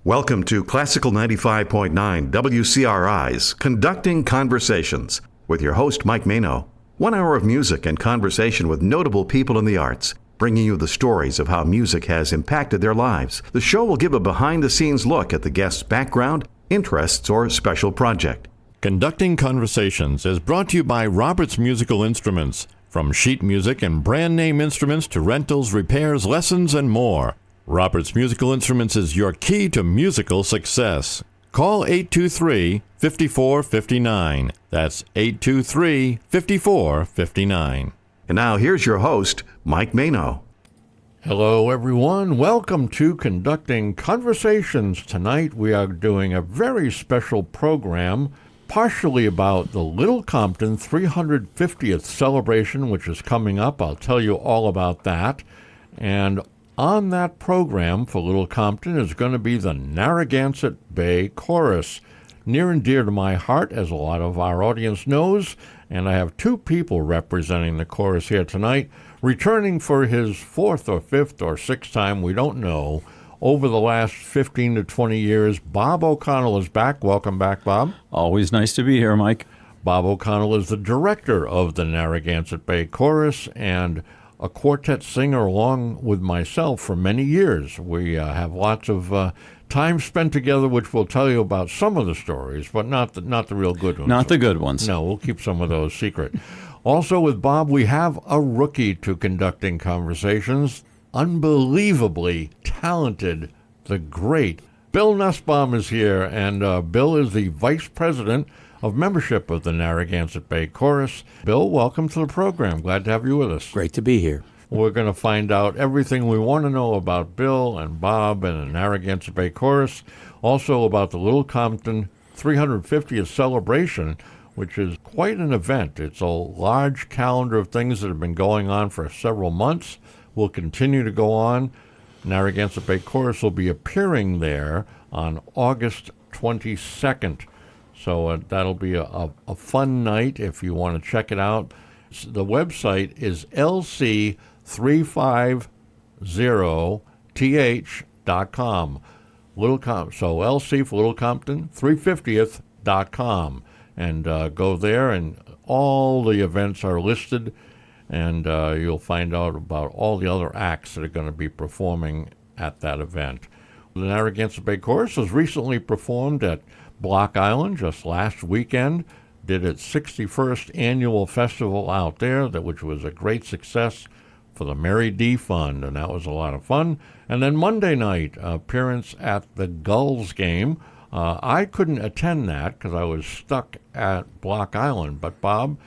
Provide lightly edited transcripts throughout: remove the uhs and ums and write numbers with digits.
Welcome to Classical 95.9 WCRI's Conducting Conversations with your host, Mike Mano. 1 hour of music and conversation with notable people in the arts, bringing you the stories of how music has impacted their lives. The show will give a behind-the-scenes look at the guest's background, interests, or special project. Conducting Conversations is brought to you by Roberts Musical Instruments. From sheet music and brand name instruments to rentals, repairs, lessons, and more. Roberts Musical Instruments is your key to musical success. Call 823-5459. That's 823-5459. And now here's your host, Mike Mano. Hello, everyone. Welcome to Conducting Conversations. Tonight we are doing a very special program, partially about the Little Compton 350th celebration, which is coming up. I'll tell you all about that. And on that program for Little Compton is going to be the Narragansett Bay Chorus, near and dear to my heart, as a lot of our audience knows. And I have two people representing the chorus here tonight, returning for his fourth or fifth or sixth time, we don't know, over the last 15 to 20 years. Bob O'Connell is back. Welcome back, Bob. Always nice to be here, Mike. Bob O'Connell is the director of the Narragansett Bay Chorus and a quartet singer along with myself for many years. We have lots of time spent together, which we'll tell you about some of the stories, but not the real good ones. Not the good ones. No, we'll keep some of those secret. Also with Bob, we have a rookie to Conducting Conversations, unbelievably talented, the great Bill Nussbaum is here, and Bill is the vice president of membership of the Narragansett Bay Chorus. Bill, welcome to the program. Glad to have you with us. Great to be here. We're going to find out everything we want to know about Bill and Bob and the Narragansett Bay Chorus, also about the Little Compton 350th celebration, which is quite an event. It's a large calendar of things that have been going on for several months, will continue to go on. Narragansett Bay Chorus will be appearing there on August 22nd. So that'll be a fun night if you want to check it out. The website is lc350th.com. So LC for Little Compton, 350th.com. And go there, and all the events are listed, and you'll find out about all the other acts that are going to be performing at that event. The Narragansett Bay Chorus was recently performed at Block Island just last weekend, did its 61st annual festival out there, which was a great success for the Mary D Fund, and that was a lot of fun. And then Monday night, appearance at the Gulls game. I couldn't attend that because I was stuck at Block Island, but Bob,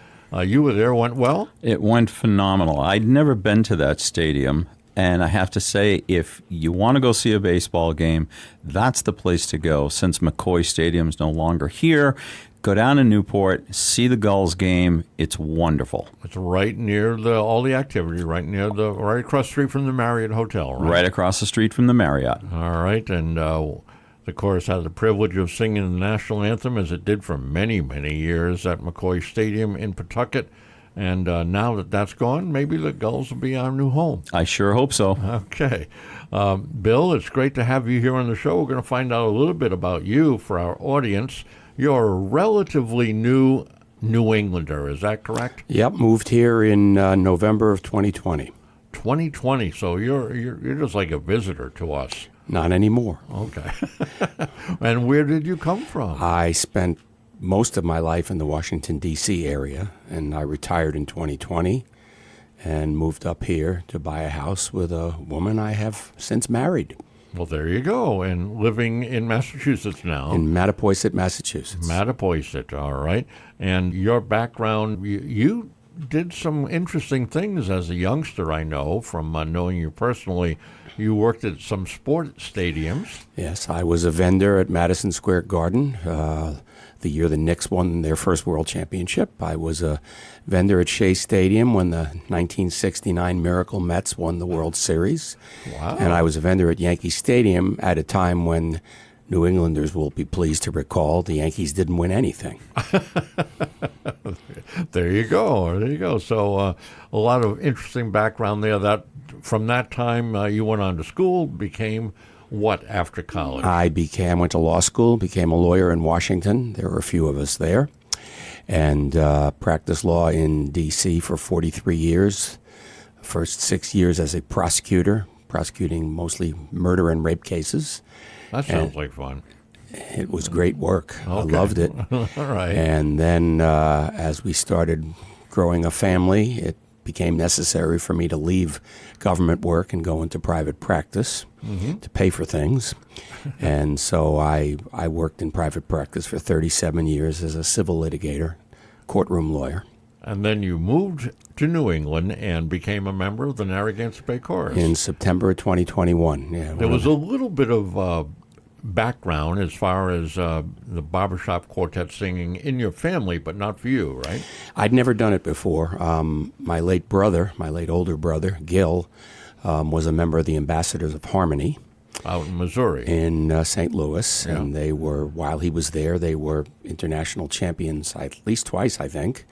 you were there, went well? It went phenomenal. I'd never been to that stadium. And I have to say, if you want to go see a baseball game, that's the place to go. Since McCoy Stadium's no longer here, go down to Newport, see the Gulls game. It's wonderful. It's right near all the activity, right across the street from the Marriott Hotel, right? Right across the street from the Marriott. All right, and the chorus had the privilege of singing the national anthem, as it did for many, many years at McCoy Stadium in Pawtucket. And now that that's gone, maybe the Gulls will be our new home. I sure hope so. Okay. Bill, it's great to have you here on the show. We're going to find out a little bit about you for our audience. You're a relatively new New Englander, is that correct? Yep, moved here in November of 2020. 2020, so you're just like a visitor to us. Not anymore. Okay. And where did you come from? I spent most of my life in the Washington, D.C. area, and I retired in 2020 and moved up here to buy a house with a woman I have since married. Well, there you go, and living in Massachusetts now. In Mattapoisett, Massachusetts. Mattapoisett, all right. And your background, you did some interesting things as a youngster, I know, from knowing you personally. You worked at some sports stadiums. Yes, I was a vendor at Madison Square Garden the year the Knicks won their first world championship. I was a vendor at Shea Stadium when the 1969 Miracle Mets won the World Series. Wow. And I was a vendor at Yankee Stadium at a time when New Englanders will be pleased to recall the Yankees didn't win anything. There you go. So a lot of interesting background there. That from that time you went on to school, became what after college? I went to law school, became a lawyer in Washington. There were a few of us there. And practiced law in D.C. for 43 years. First 6 years as a prosecutor, prosecuting mostly murder and rape cases. That sounds like fun. It was great work. Okay. I loved it. All right. And then as we started growing a family, it became necessary for me to leave government work and go into private practice to pay for things. And so I worked in private practice for 37 years as a civil litigator, courtroom lawyer. And then you moved to New England and became a member of the Narragansett Bay Chorus. In September of 2021. Yeah, There was a little bit of background as far as the barbershop quartet singing in your family, but not for you, right? I'd never done it before. My late older brother, Gil, was a member of the Ambassadors of Harmony. Out in Missouri. In St. Louis. Yeah. And they were, while he was there, they were international champions at least twice, I think.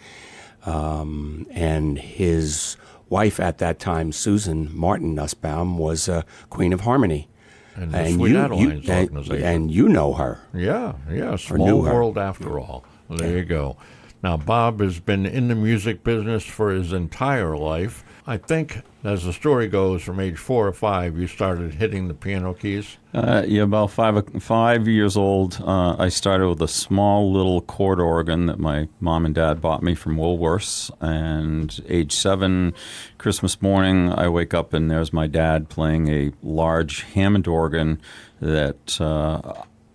And his wife at that time, Susan Martin Nussbaum, was Queen of Harmony. And the Sweet Adelines organization. And you know her. Yeah, small world after all. There you go. Now, Bob has been in the music business for his entire life. I think, as the story goes, from age 4 or 5, you started hitting the piano keys. About 5 years old. I started with a small little chord organ that my mom and dad bought me from Woolworths. And age 7, Christmas morning, I wake up and there's my dad playing a large Hammond organ that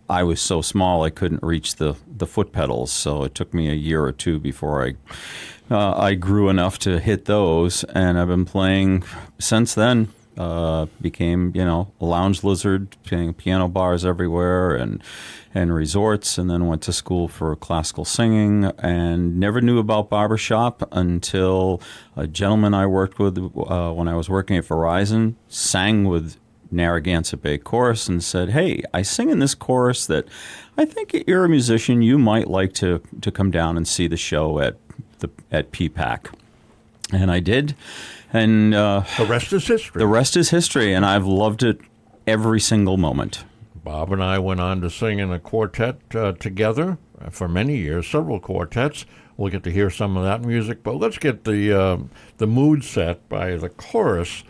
I was so small I couldn't reach the foot pedals. So it took me a year or two before I grew enough to hit those, and I've been playing since then. Became, a lounge lizard, playing piano bars everywhere and resorts, and then went to school for classical singing and never knew about barbershop until a gentleman I worked with when I was working at Verizon sang with Narragansett Bay Chorus and said, "Hey, I sing in this chorus that I think you're a musician. You might like to come down and see the show at PPAC." And I did. And the rest is history. The rest is history, and I've loved it every single moment. Bob and I went on to sing in a quartet together for many years, several quartets. We'll get to hear some of that music, but let's get the mood set by the chorus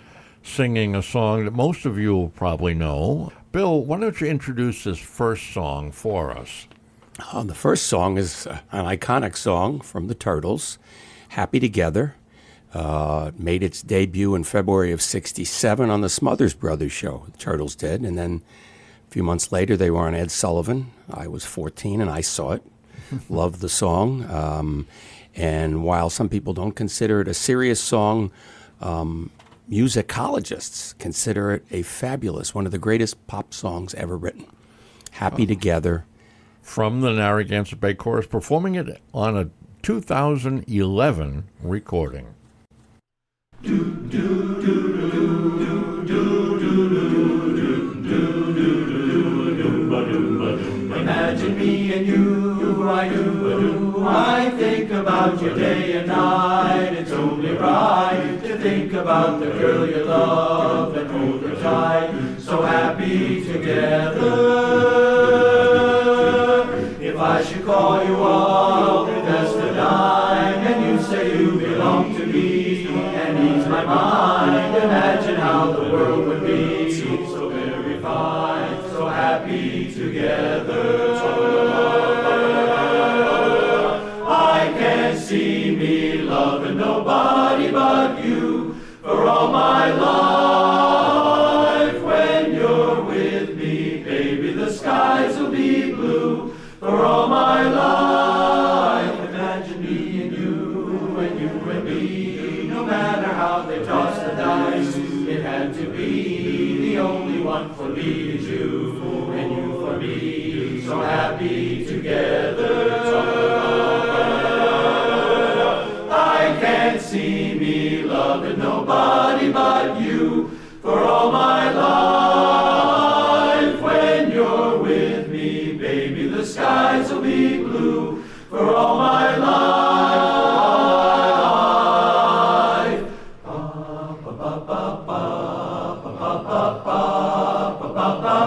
singing a song that most of you will probably know. Bill, why don't you introduce this first song for us? The first song is an iconic song from the Turtles, Happy Together. Made its debut in February of '67 on the Smothers Brothers show. The Turtles did. And then a few months later, they were on Ed Sullivan. I was 14, and I saw it. Loved the song. And while some people don't consider it a serious song, musicologists consider it a fabulous, one of the greatest pop songs ever written. Happy Together. From the Narragansett Bay Chorus, performing it on a 2011 recording. Imagine me and you, I do. I think about you day and night. It's only right to think about the girl you love and hold her tight. So happy together. If I should call you up, invest a dime, and you say you belong to me, and ease my mind, imagine how the world would be so very fine, so happy together. I can't see me loving nobody but you for all my life. When you're with me, baby, the skies will be blue for all my life. Imagine me and you and me, no matter how they toss the dice, it had to be. The only one for me is you, and you for me, so happy together. I can't see me loving nobody but you for all my life. When you're with me, baby, the skies will be blue for all my life. Ba ba ba ba ba ba ba ba ba ba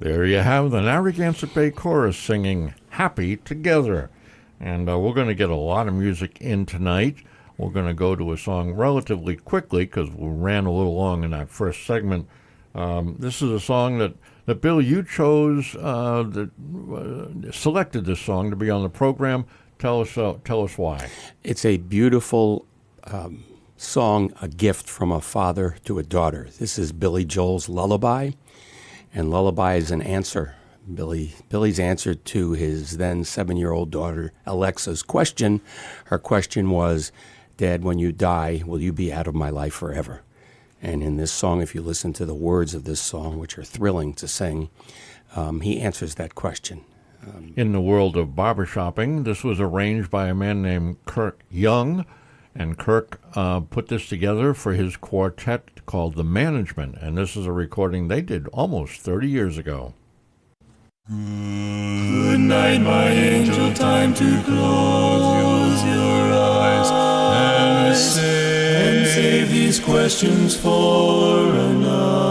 There you have the Narragansett Bay Chorus singing Happy Together. And we're going to get a lot of music in tonight. We're going to go to a song relatively quickly because we ran a little long in that first segment. This is a song that Bill, you chose, selected this song to be on the program. Tell us why. It's a beautiful song, a gift from a father to a daughter. This is Billy Joel's Lullaby, and Lullaby is an answer. Billy's answer to his then 7-year-old daughter Alexa's question. Her question was, Dad, when you die, will you be out of my life forever? And in this song, if you listen to the words of this song, which are thrilling to sing, he answers that question. In the world of barbershopping, this was arranged by a man named Kirk Young, and Kirk put this together for his quartet called The Management, and this is a recording they did almost 30 years ago. Good night, my angel, time to close your eyes and save these questions for another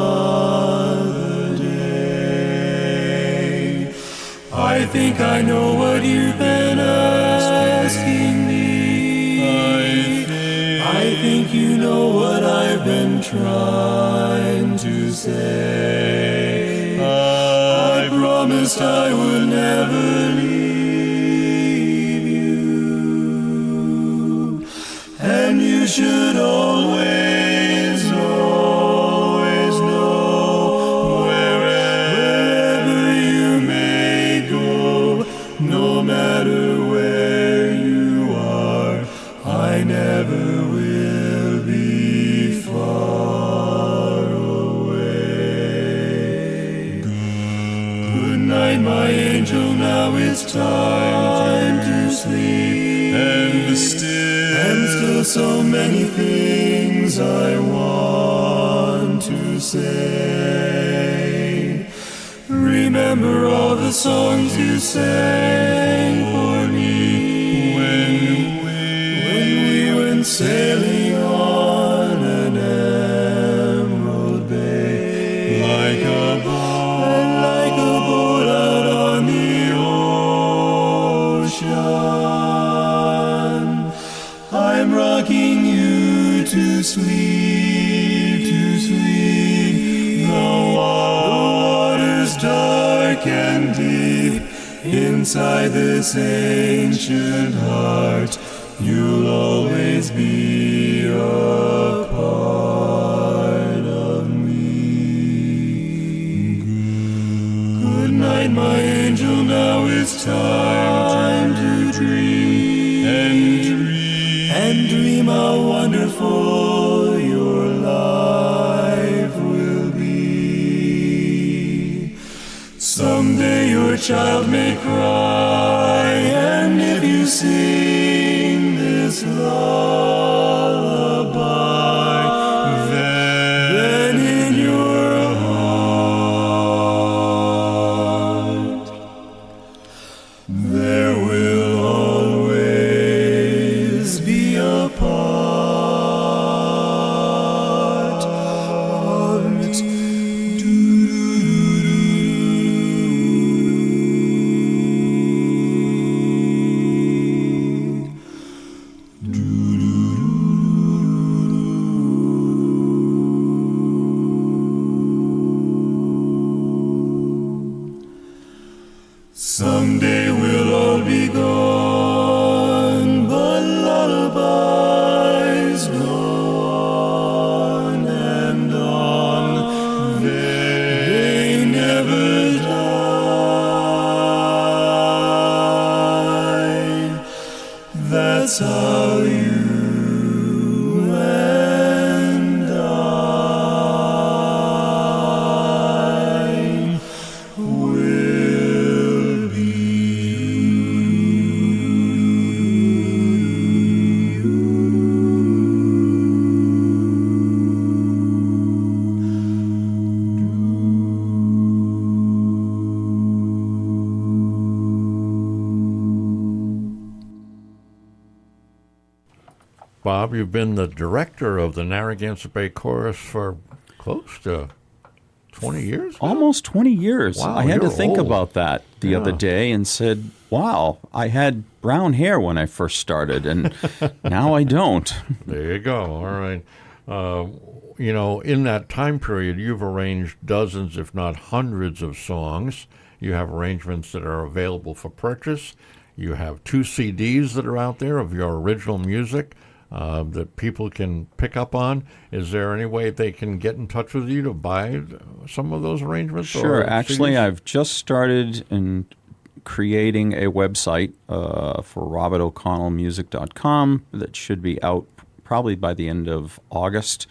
day. I think I know what you've been asking me. I think you know what I've been trying to say. I promised I would never leave you, and you should always know wherever you may go, no matter where you are, I never will be far away. Good night, my angel, now it's time to sleep, and still so many things I want to say. Remember all the songs you sang for me when we went sailing on an emerald bay, like a boat out on the ocean. I'm rocking you to sleep, The water's dark and deep inside this ancient heart. You'll always be a part of me. Good night, my angel, now it's time to dream and dream how wonderful your life will be. Someday your child may cry, and if you sing this lullaby, then in your heart there will always be a part of me. Someday we'll all be gone, but lullabies go on and on. They never die. That's how you and I will be. Bob, you've been the director of the Narragansett Bay Chorus for close to 20 years now? Almost 20 years. Wow, I had to you're think old. about that the other day and said, wow, I had brown hair when I first started, and now I don't. There you go. All right. In that time period, you've arranged dozens, if not hundreds, of songs. You have arrangements that are available for purchase. You have 2 CDs that are out there of your original music that people can pick up on. Is there any way they can get in touch with you to buy some of those arrangements? Sure. Or Actually, CDs? I've just started in creating a website for robertoconnellmusic.com that should be out probably by the end of August.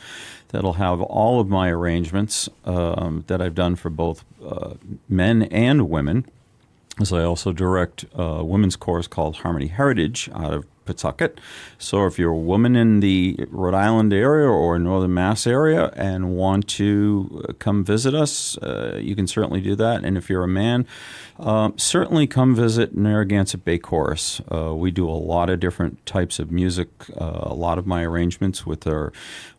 That'll have all of my arrangements that I've done for both men and women, as I also direct a women's chorus called Harmony Heritage out of Pawtucket. So if you're a woman in the Rhode Island area or Northern Mass area and want to come visit us, you can certainly do that. And if you're a man, certainly come visit Narragansett Bay Chorus. We do a lot of different types of music. A lot of my arrangements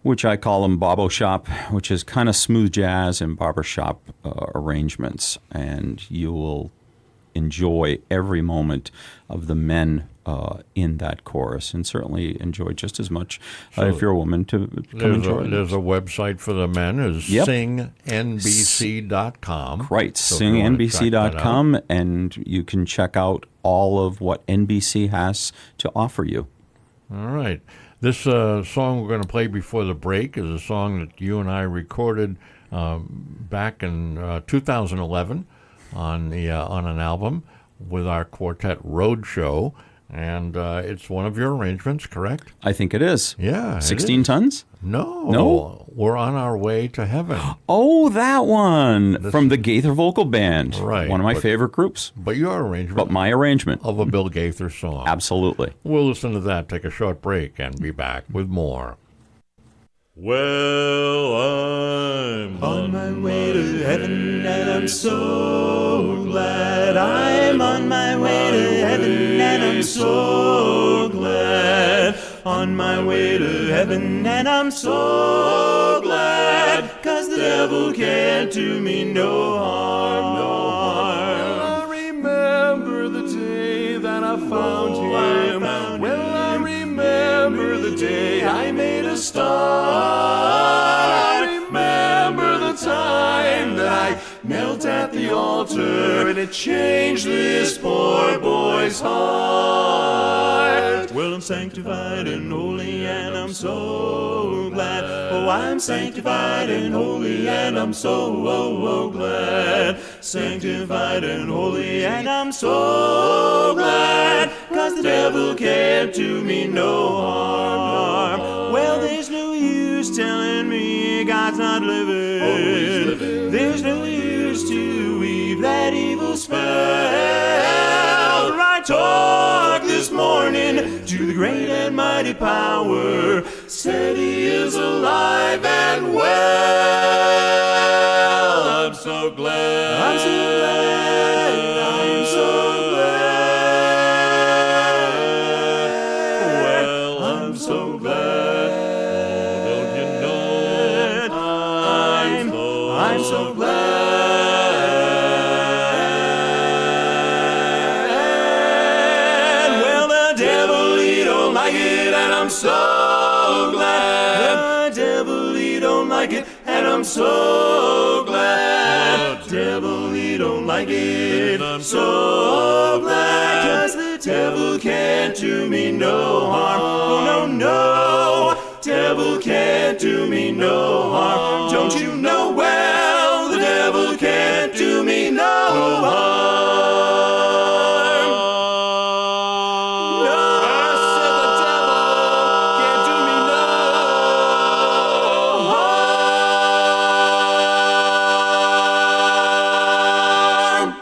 which I call them Bobo Shop, which is kind of smooth jazz and barbershop arrangements. And you will enjoy every moment of the men in that chorus, and certainly enjoy just as much if you're a woman to come enjoy it. There's a website for the men, is singnbc.com. Right, So if you wanna check that singnbc.com, and you can check out all of what NBC has to offer you. All right. This song we're going to play before the break is a song that you and I recorded back in 2011 on an album with our quartet Roadshow, and it's one of your arrangements, correct? I think it is. Yeah. it 16 is. tons? No. We're on our way to heaven. Oh, that one from the Gaither Vocal Band. Right, One of my but- favorite groups. But your arrangement But my arrangement. of a Bill Gaither song. Absolutely. We'll listen to that, take a short break, and be back with more. Well, I'm On my way to heaven, and I'm so glad. I'm on my way to heaven, and I'm so glad. On my way to heaven, and I'm so glad. 'Cause the devil can't do me no harm, no harm. I remember the day that I found him. Well, I remember the day I made a start. I remember the time that I knelt at the altar, and it changed this poor boy's heart. Well, I'm sanctified and holy, and I'm so glad. Oh, I'm sanctified and holy, and I'm so glad. Sanctified and holy, and I'm so glad. 'Cause the devil can't do me no harm. Well, there's no use telling me God's not living. Oh, he's living. There's no use to weave that evil spell. I talked this morning to the great and mighty power, said he is alive and well. I'm so glad. I'm so glad. I'm so glad. Well, I'm so glad. Don't you know? I'm so glad. Well, the devil, he don't like it, and I'm so glad. The devil, he don't like it, and I'm so glad. The devil, he don't like it, and I'm so glad. 'Cause the devil can't do me no harm. Oh, no, no. Devil can't do me no harm. Don't you know well? The devil can't do me no harm. No, I said the devil can't do me no harm.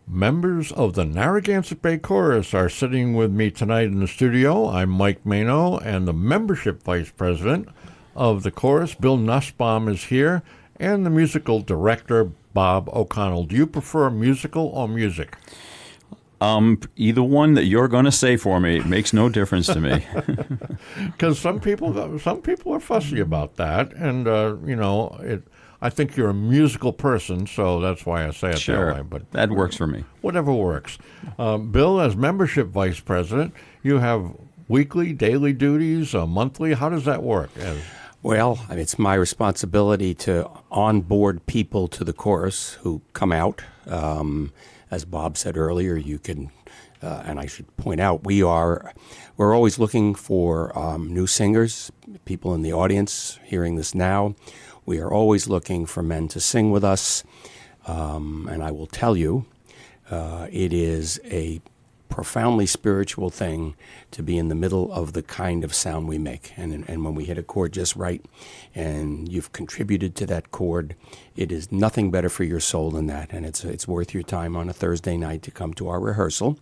Members of the Narragansett Bay Chorus are sitting with me tonight in the studio. I'm Mike Mano, and the membership vice president of the chorus, Bill Nussbaum, is here, and the musical director, Bob O'Connell. Do you prefer musical or music? Either one that you're going to say for me, it makes no difference to me. Because some people are fussy about that, and I think you're a musical person, so that's why I say it Sure, that way. But that works for me. whatever works. Bill, as membership vice president, you have weekly, daily duties, monthly. How does that work? Well, it's my responsibility to onboard people to the chorus who come out. As Bob said earlier, you can, and I should point out, we're always looking for new singers, people in the audience hearing this now. We are always looking for men to sing with us, and I will tell you, it is a profoundly spiritual thing to be in the middle of the kind of sound we make. And when we hit a chord just right and you've contributed to that chord, it is nothing better for your soul than that. And it's worth your time on a Thursday night to come to our rehearsal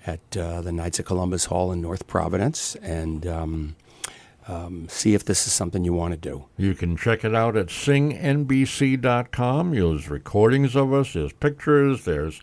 at the Knights of Columbus Hall in North Providence and see if this is something you want to do. You can check it out at singnbc.com. There's recordings of us, there's pictures, there's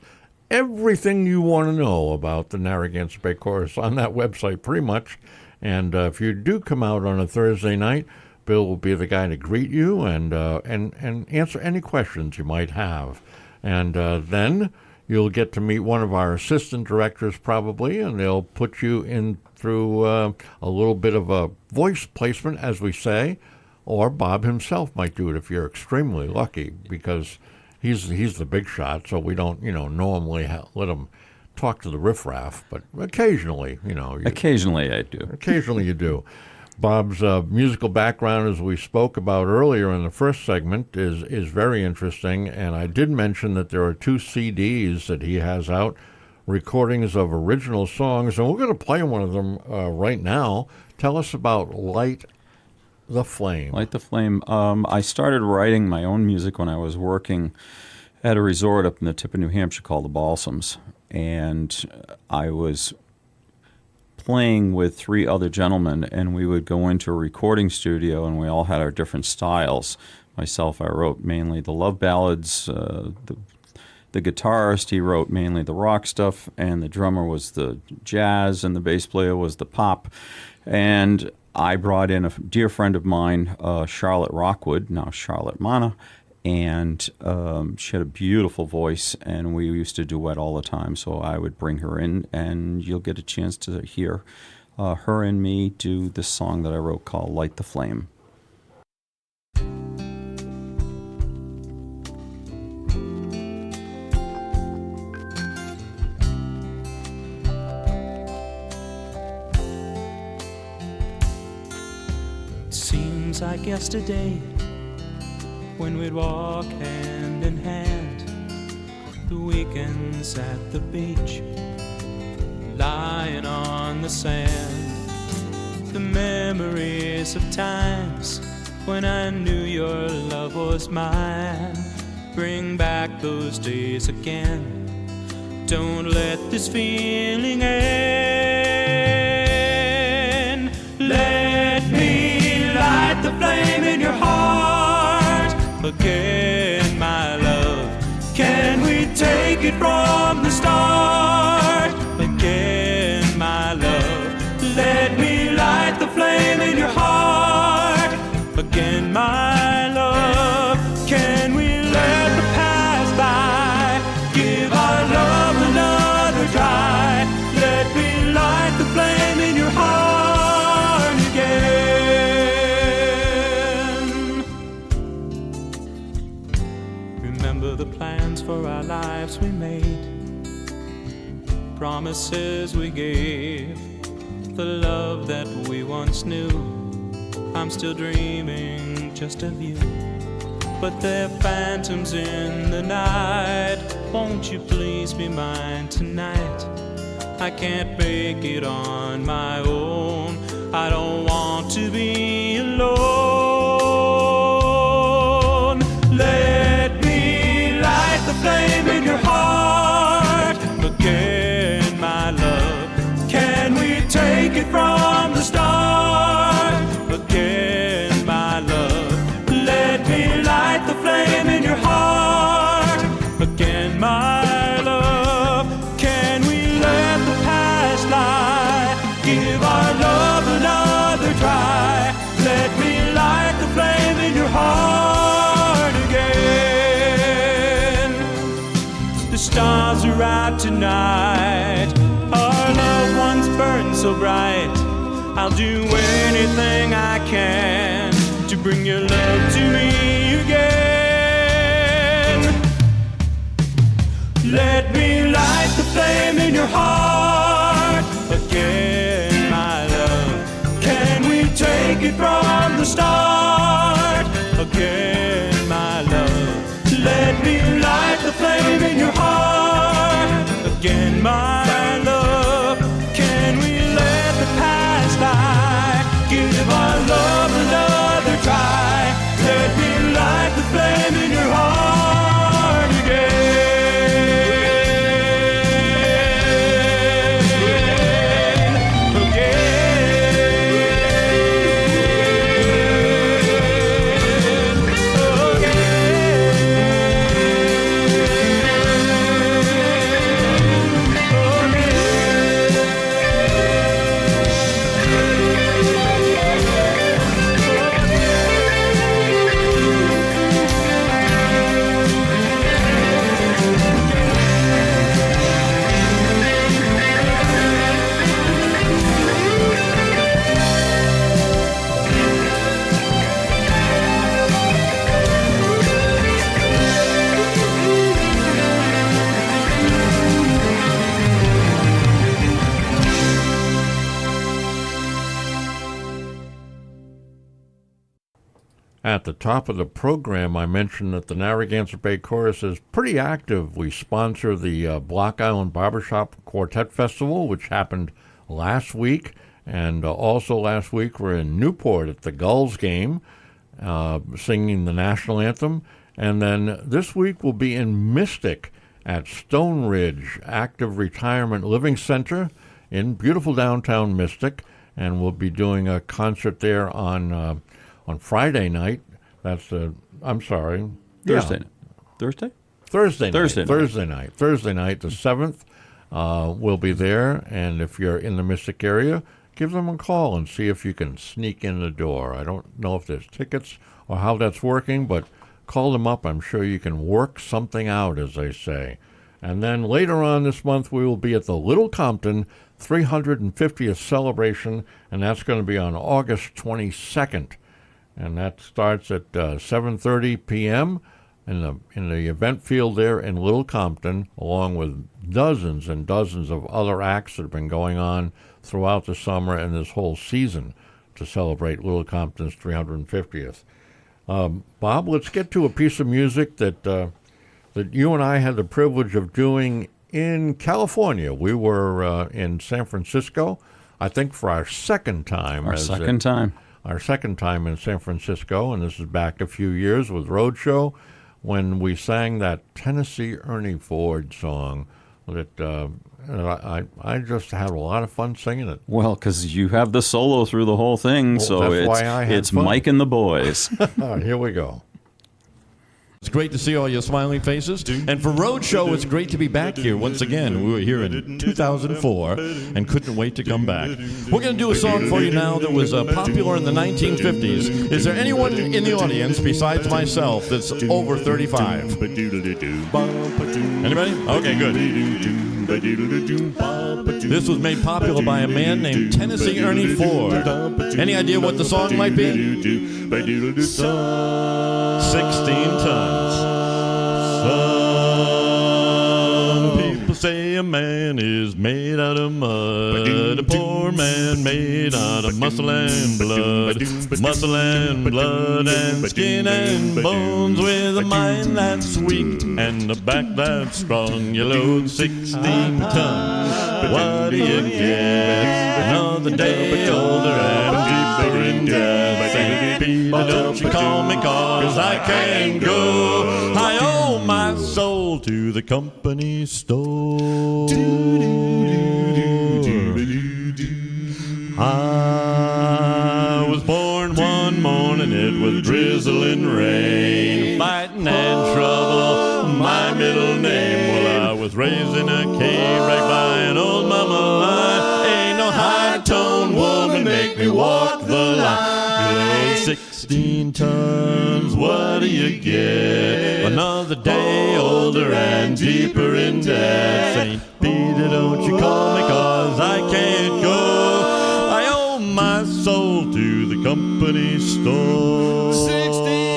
everything you want to know about the Narragansett Bay Chorus on that website, pretty much. And if you do come out on a Thursday night, Bill will be the guy to greet you and answer any questions you might have. And then you'll get to meet one of our assistant directors probably, and they'll put you in through a little bit of a voice placement, as we say, or Bob himself might do it if you're extremely lucky, because he's the big shot, so we don't, normally let him talk to the riffraff, but occasionally, Occasionally I do. Occasionally you do. Bob's musical background, as we spoke about earlier in the first segment, is very interesting, and I did mention that there are 2 CDs that he has out, recordings of original songs, and we're going to play one of them right now. Tell us about Light the Flame. Light the Flame. I started writing my own music when I was working at a resort up in the tip of New Hampshire called the Balsams. And I was playing with 3 other gentlemen, and we would go into a recording studio, and we all had our different styles. Myself, I wrote mainly the love ballads. The guitarist, he wrote mainly the rock stuff, and the drummer was the jazz, and the bass player was the pop. And I brought in a dear friend of mine, Charlotte Rockwood, now Charlotte Mana, and she had a beautiful voice, and we used to duet all the time, so I would bring her in, and you'll get a chance to hear her and me do this song that I wrote called Light the Flame. Seems like yesterday when we'd walk hand in hand, the weekends at the beach, lying on the sand, the memories of times when I knew your love was mine. Bring back those days again. Don't let this feeling end. Let me light the flame in your heart again, my love. Can we take it from the start again, my love? Let me light the flame in your heart again, my love. Can we let the past by? Give our love another try. Let me light the flame in your heart again. Remember the plans for our lives we made, promises we gave, the love that we once knew. I'm still dreaming just of you, but there are phantoms in the night. Won't you please be mine tonight? I can't make it on my own. I don't want to be alone. Let me light the flame in your heart again, my love. Can we take it from the start again, my love? Let me light the flame in your heart again, my love. Can we let the past lie? Give our love another try. Let me stars are out tonight. Our loved ones burn so bright. I'll do anything I can to bring your love to me again. Let me light the flame in your heart again, my love. Can we take it from the start again, my love? Let me light the flame in your heart again, my love. Can we let the past die? Give our love another try. Let me light the flame in your heart again. At the top of the program, I mentioned that the Narragansett Bay Chorus is pretty active. We sponsor the Block Island Barbershop Quartet Festival, which happened last week. And also last week, we're in Newport at the Gulls game, singing the national anthem. And then this week, we'll be in Mystic at Stone Ridge Active Retirement Living Center in beautiful downtown Mystic. And we'll be doing a concert there on Friday night. That's I'm sorry, Thursday. Yeah. Thursday? Thursday night. Thursday night, the 7th. We'll be there, and if you're in the Mystic area, give them a call and see if you can sneak in the door. I don't know if there's tickets or how that's working, but call them up. I'm sure you can work something out, as they say. And then later on this month, we will be at the Little Compton 350th celebration, and that's going to be on August 22nd. And that starts at 7:30 p.m. in the event field there in Little Compton, along with dozens and dozens of other acts that have been going on throughout the summer and this whole season to celebrate Little Compton's 350th. Bob, let's get to a piece of music that you and I had the privilege of doing in California. We were in San Francisco, I think, for our second time. Our second time in San Francisco, and this is back a few years with Roadshow, when we sang that Tennessee Ernie Ford song that I just had a lot of fun singing it. Well, because you have the solo through the whole thing, so it's fun. Mike and the boys. Here we go. It's great to see all your smiling faces. And for Roadshow, it's great to be back here once again. We were here in 2004 and couldn't wait to come back. We're going to do a song for you now that was popular in the 1950s. Is there anyone in the audience besides myself that's over 35? Anybody? Okay, good. This was made popular by a man named Tennessee Ernie Ford. Any idea what the song might be? 16 tons. Some people say a man is made out of mud, a poor man made out of muscle and blood, and skin and bones, with a mind that's weak and a back that's strong. You load 16 tons, what do you get? Another day older and deeper in debt. Peter, don't you call me, 'cause I can't go. I owe my soul to the company store. I was born one morning, it was drizzling rain, fighting and trouble, my middle name. Well, I was raised in a cave right by an old mama. Ain't no high-tone woman make me walk the line. 16 tons, what do you get? Another day older and deeper in debt. St. Peter, don't you call me 'cause I can't go. I owe my soul to the company store. 16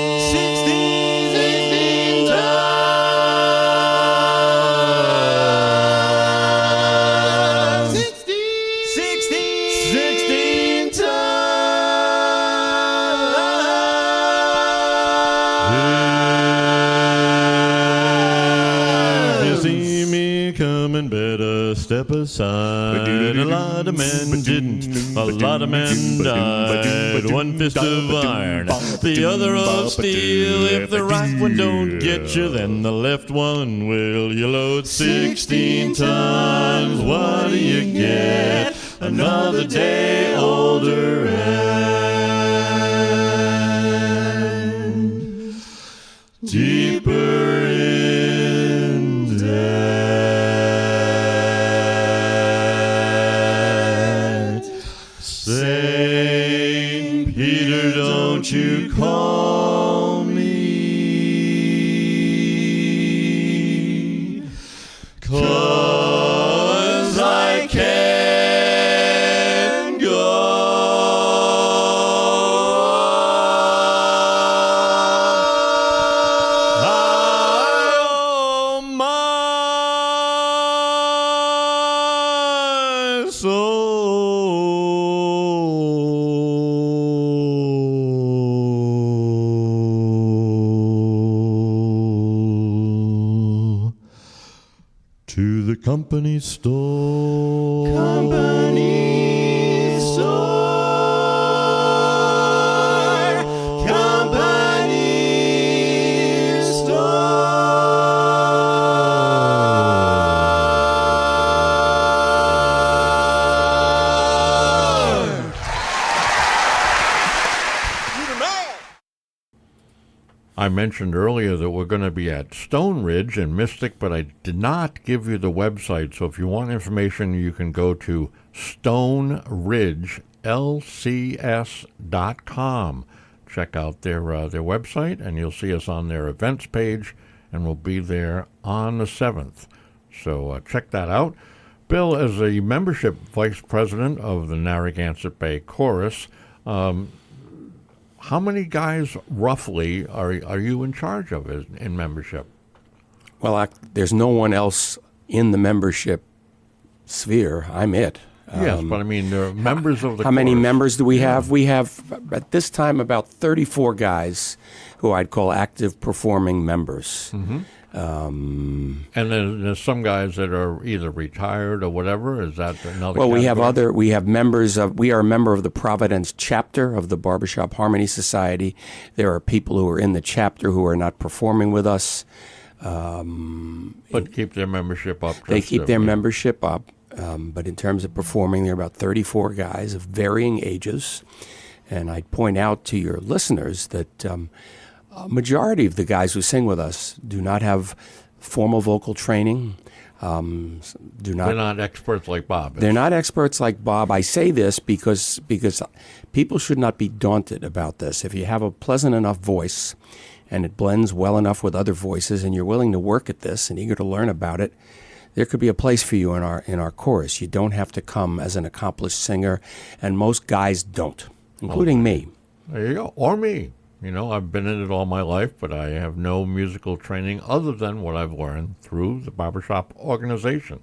better step aside. A lot of men didn't, a lot of men died. One fist of iron, the other of steel. If the right one don't get you, then the left one will. You load 16 tons, what do you get? Another day older and deeper in debt. Saint Peter, don't you call me, 'cause I can't go. I owe my soul to the company store. Company store. Company store. I mentioned earlier that we're going to be at Stone Ridge and Mystic, but I did not give you the website. So if you want information, you can go to stoneridgelcs.com. Check out their website, and you'll see us on their events page, and we'll be there on the 7th. So check that out. Bill, as a membership vice president of the Narragansett Bay Chorus, how many guys roughly are you in charge of in membership? Well, there's no one else in the membership sphere. I'm it. Yes, but I mean, there are members of the How many chorus. members do we have? We have, at this time, about 34 guys who I'd call active performing members. Mm-hmm. And then there's some guys that are either retired or whatever. Is that another? Well, we category? have members of. We are a member of the Providence chapter of the Barbershop Harmony Society. There are people who are in the chapter who are not performing with us. But keep their membership up. They keep their membership up. But in terms of performing, there are about 34 guys of varying ages. And I'd point out to your listeners that a majority of the guys who sing with us do not have formal vocal training. They're not experts like Bob. They're not experts like Bob. I say this because people should not be daunted about this. If you have a pleasant enough voice and it blends well enough with other voices and you're willing to work at this and eager to learn about it, there could be a place for you in our chorus. You don't have to come as an accomplished singer, and most guys don't, including me. There you go. Or me. You know, I've been in it all my life, but I have no musical training other than what I've learned through the Barbershop organization.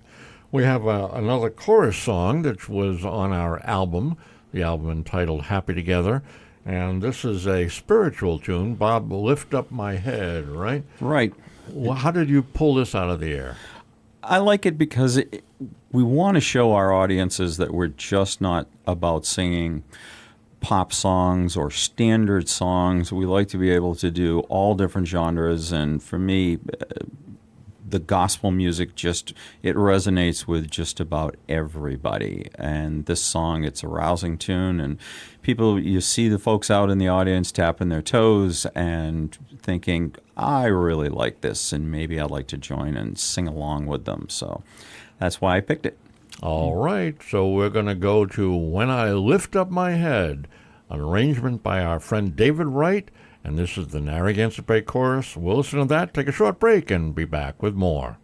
We have another chorus song that was on our album, the album entitled Happy Together. And this is a spiritual tune, Bob, Lift Up My Head, right? Right. Well, how did you pull this out of the air? I like it because we want to show our audiences that we're just not about singing pop songs or standard songs. We like to be able to do all different genres, and for me, the gospel music it resonates with just about everybody. And this song, it's a rousing tune, and you see the folks out in the audience tapping their toes and thinking, I really like this, and maybe I'd like to join and sing along with them. So that's why I picked it. All right, so we're going to go to When I Lift Up My Head, an arrangement by our friend David Wright, and And this is the Narragansett Bay Chorus. We'll listen to that, take a short break, and be back with more.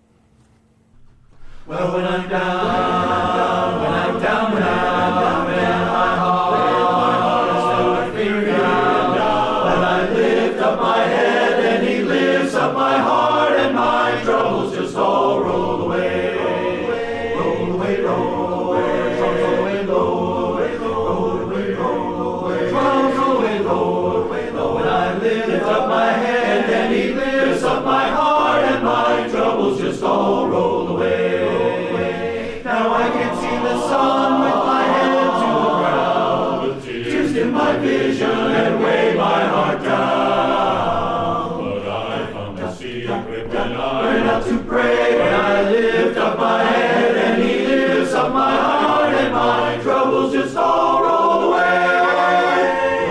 Well, when I'm down, when I'm down, when my heart is filled with fear and doubt. When I lift up my head and He lifts up my heart, and my troubles just all roll away. Roll away, roll away, roll away, roll away, roll away, roll away, roll away, roll away. When I lift up my head and He lifts up my heart, and my troubles just all roll away. Now I can see the sun with my head to the ground, tears in my vision and weigh my heart down. But I found a secret when I learn how to pray, when I lift up my head and He lifts up my heart, and my troubles just all roll away.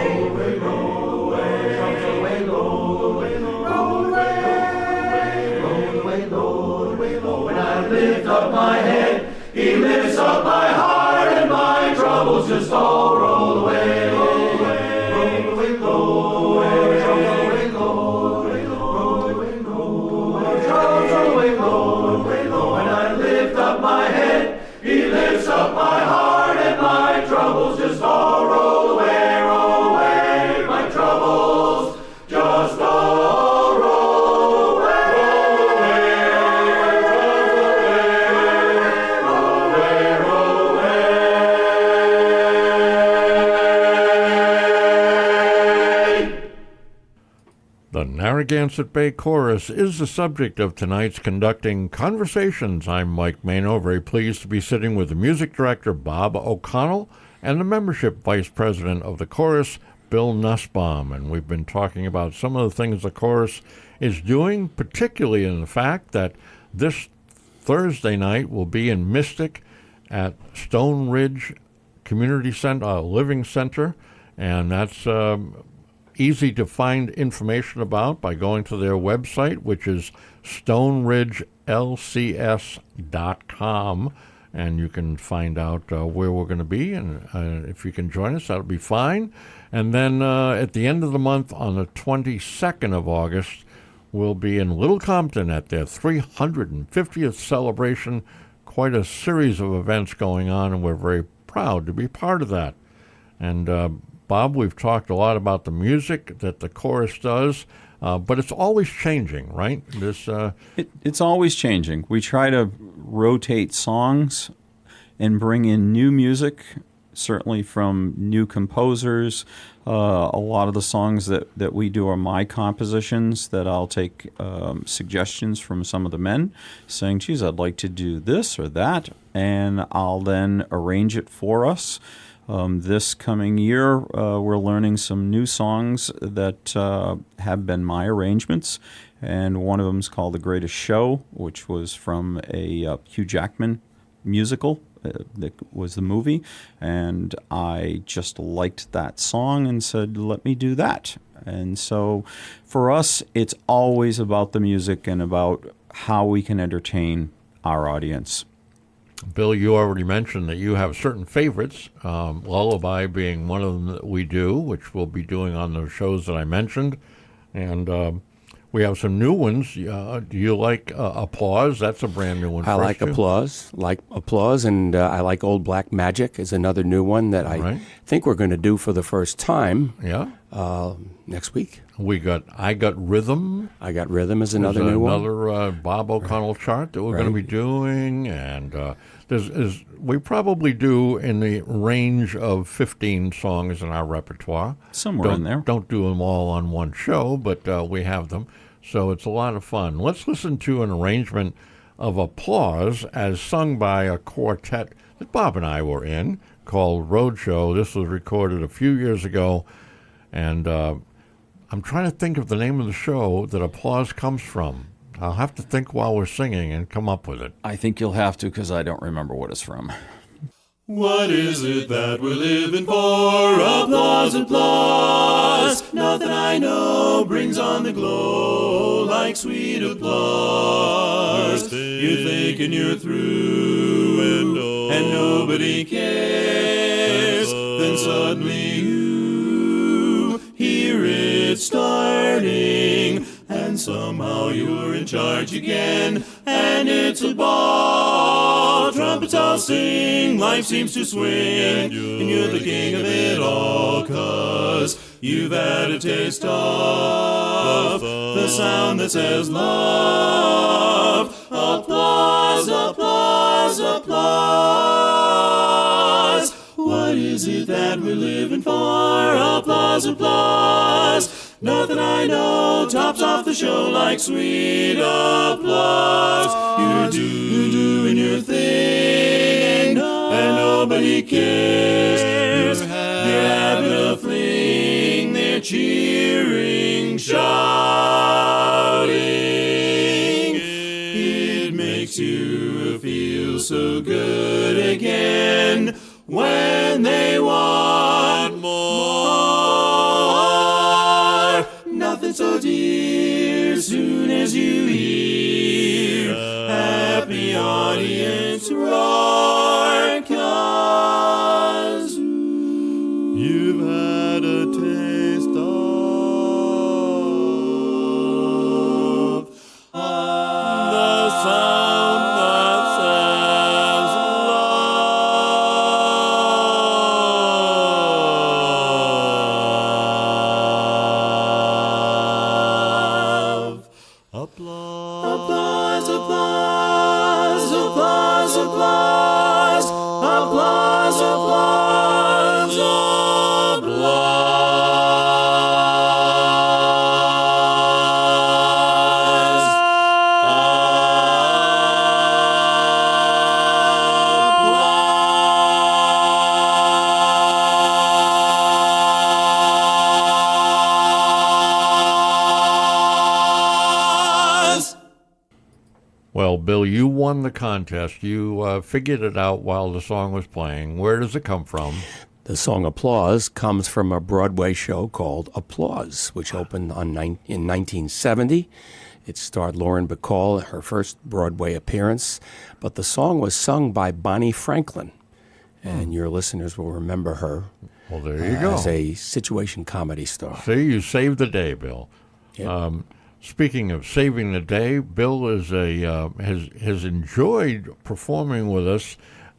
Roll away, roll away, roll away, roll away, roll away, roll away, roll away. When I lift up my head, He lifts up my heart, and my troubles just all roll away. Roll away, roll away, roll away, roll away, roll away, roll away, roll away, roll away, roll away. When I lift up my head, He lifts up my heart, and my troubles just all roll away, roll away. My troubles just all roll away. The Narragansett Bay Chorus is the subject of tonight's Conducting Conversations. I'm Mike Mano, very pleased to be sitting with the music director, Bob O'Connell, and the membership vice president of the chorus, Bill Nussbaum. And we've been talking about some of the things the chorus is doing, particularly in the fact that this Thursday night will be in Mystic at Stone Ridge Community Center, Living Center, and that's easy to find information about by going to their website, which is stoneridgelcs.com, and you can find out where we're going to be, and if you can join us, that'll be fine. And then at the end of the month, on the 22nd of August, we'll be in Little Compton at their 350th celebration. Quite a series of events going on, and we're very proud to be part of that. And Bob, we've talked a lot about the music that the chorus does, but it's always changing, right? It's always changing. We try to rotate songs and bring in new music, certainly from new composers. A lot of the songs that we do are my compositions that I'll take suggestions from some of the men saying, geez, I'd like to do this or that, and I'll then arrange it for us. This coming year, we're learning some new songs that have been my arrangements, and one of them is called The Greatest Show, which was from a Hugh Jackman musical that was the movie, and I just liked that song and said, let me do that. And so for us, it's always about the music and about how we can entertain our audience. Bill, you already mentioned that you have certain favorites, Lullaby being one of them that we do, which we'll be doing on the shows that I mentioned. And we have some new ones. Do you like Applause? That's a brand new one. I like Applause, and I like Old Black Magic is another new one that I think we're going to do for the first time. Yeah. Next week. I Got Rhythm. I Got Rhythm is another new one. Another Bob O'Connell chart that we're going to be doing, and we probably do in the range of 15 songs in our repertoire. Somewhere in there. Don't do them all on one show, but we have them, so it's a lot of fun. Let's listen to an arrangement of Applause as sung by a quartet that Bob and I were in called Roadshow. This was recorded a few years ago, and I'm trying to think of the name of the show that Applause comes from. I'll have to think while we're singing and come up with it. I think you'll have to, because I don't remember what it's from. What is it that we're living for? Applause, applause. Nothing I know brings on the glow like sweet applause. You're thinking you're through and nobody cares. Then suddenly you hear it start. and somehow you're in charge again. And it's a ball, trumpets all sing, life seems to swing, and you're the king of it all, 'cause you've had a taste of the sound that says love. Applause, applause, applause. What is it that we're living for? Applause, applause. Nothing I know tops off the show like sweet applause. You're doing your thing, and nobody cares. You're having a fling, they're cheering, shouting. It makes you feel so good again when they want more. Nothing so dear soon as you hear happy audience roar, 'cause you've had a taste of the sound that says love. Applause, applause, applause, applause, applause, applause, applause, applause. Well, Bill, you won the contest. You figured it out while the song was playing. Where does it come from? The song Applause comes from a Broadway show called Applause, which opened in 1970. It starred Lauren Bacall, her first Broadway appearance, but the song was sung by Bonnie Franklin, and your listeners will remember her Well, there you go. as a situation comedy star. See, you saved the day, Bill. Yep. Speaking of saving the day, Bill is has enjoyed performing with us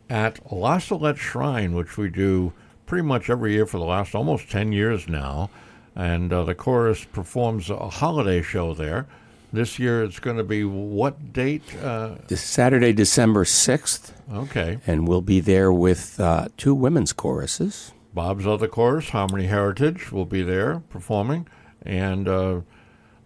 at La Salette Shrine, which we do pretty much every year for the last almost 10 years now. And the chorus performs a holiday show there. This year it's going to be what date? This Saturday, December 6th, Okay. and we'll be there with two women's choruses. Bob's Other Chorus, Harmony Heritage, will be there performing. And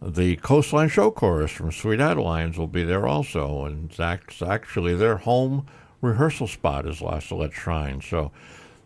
the Coastline Show Chorus from Sweet Adelines will be there also. And it's actually their home rehearsal spot is La Salette Shrine. So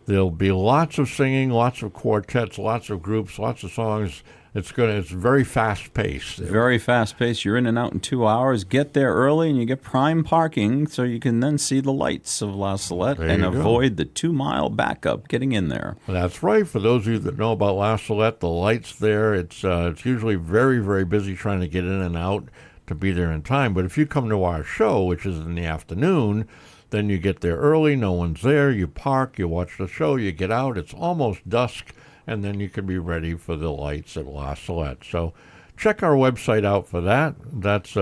there'll be lots of singing, lots of quartets, lots of groups, lots of songs. It's very fast paced. Very fast paced. You're in and out in 2 hours. Get there early, and you get prime parking, so you can then see the lights of La Salette There and you go. avoid the 2-mile backup getting in there. That's right. For those of you that know about La Salette, the lights there, it's usually very, very busy trying to get in and out to be there in time. But if you come to our show, which is in the afternoon, then you get there early, no one's there, you park, you watch the show, you get out, it's almost dusk, and then you can be ready for the lights at La Salette. So check our website out for that. That's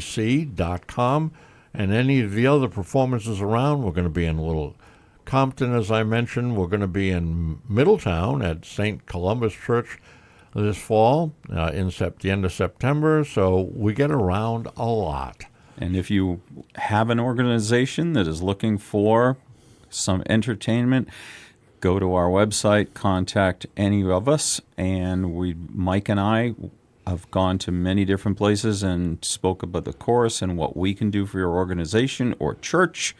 singnbc.com. And any of the other performances around, we're going to be in Little Compton, as I mentioned. We're going to be in Middletown at St. Columbus Church this fall, the end of September. So we get around a lot. And if you have an organization that is looking for some entertainment, go to our website, contact any of us, and Mike and I have gone to many different places and spoke about the chorus and what we can do for your organization or church,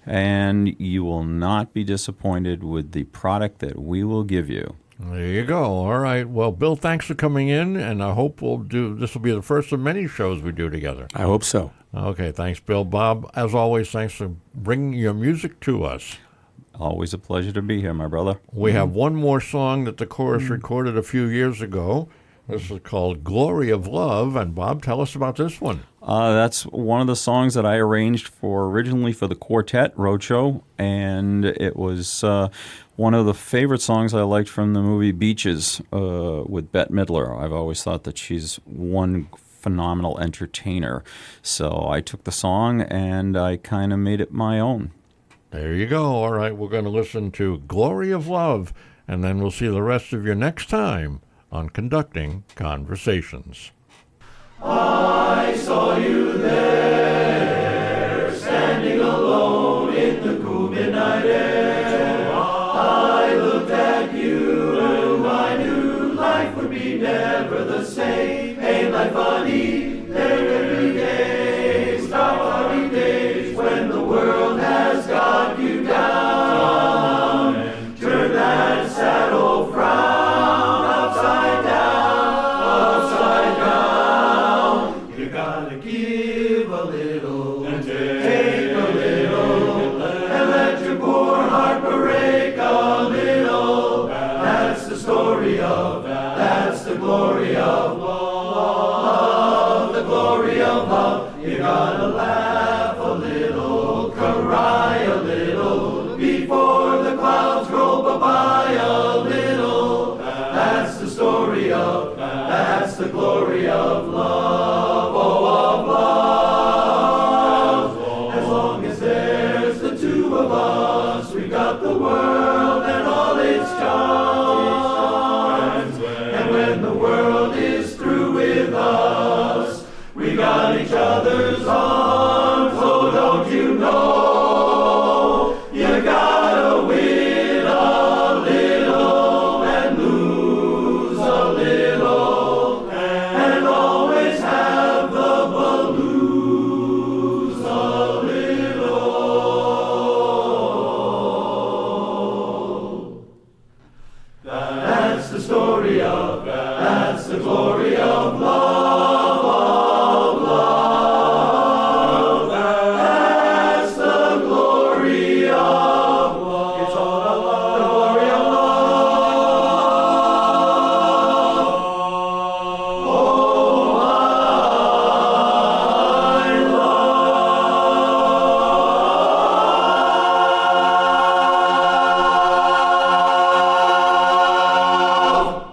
and you will not be disappointed with the product that we will give you. There you go. All right. Well, Bill, thanks for coming in, and I hope this will be the first of many shows we do together. I hope so. Okay. Thanks, Bill. Bob, as always, thanks for bringing your music to us. Always a pleasure to be here, my brother. We have one more song that the chorus recorded a few years ago. This is called Glory of Love. And Bob, tell us about this one. That's one of the songs that I arranged originally for the Quartet Roadshow, and it was one of the favorite songs I liked from the movie Beaches with Bette Midler. I've always thought that she's one phenomenal entertainer. So I took the song and I kind of made it my own. There you go. All right, we're going to listen to Glory of Love, and then we'll see the rest of you next time on Conducting Conversations. I saw you there, standing alone in the cool midnight air. I looked at you, I knew life would be never the same. Ain't life funny? There will be days, starry days, when the world has got you down. Turn that sad old frown upside down, upside down. You gotta give a little, and take a little, and let your poor heart break a little. That's the story of, that's the glory of love, the glory of love. You gotta laugh a little, cry a little, before the clouds roll by a little. That's the story of, that's the glory of love, oh, of love. As long as there's the two of us, we've got the world and all its charms. And when the world is through with us, we got each other's arms. Oh, don't you know, you gotta win a little and lose a little, and always have the blues a little. That's the story of, that's the glory of love, of love. That's the glory of love. It's all the glory of love. Oh, I love.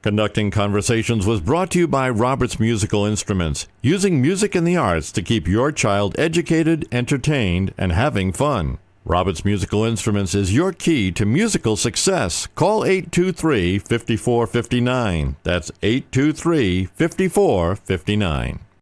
Conducting Conversations was brought to you by Roberts Musical Instruments, using music and the arts to keep your child educated, entertained, and having fun. Roberts Musical Instruments is your key to musical success. Call 823-5459. That's 823-5459.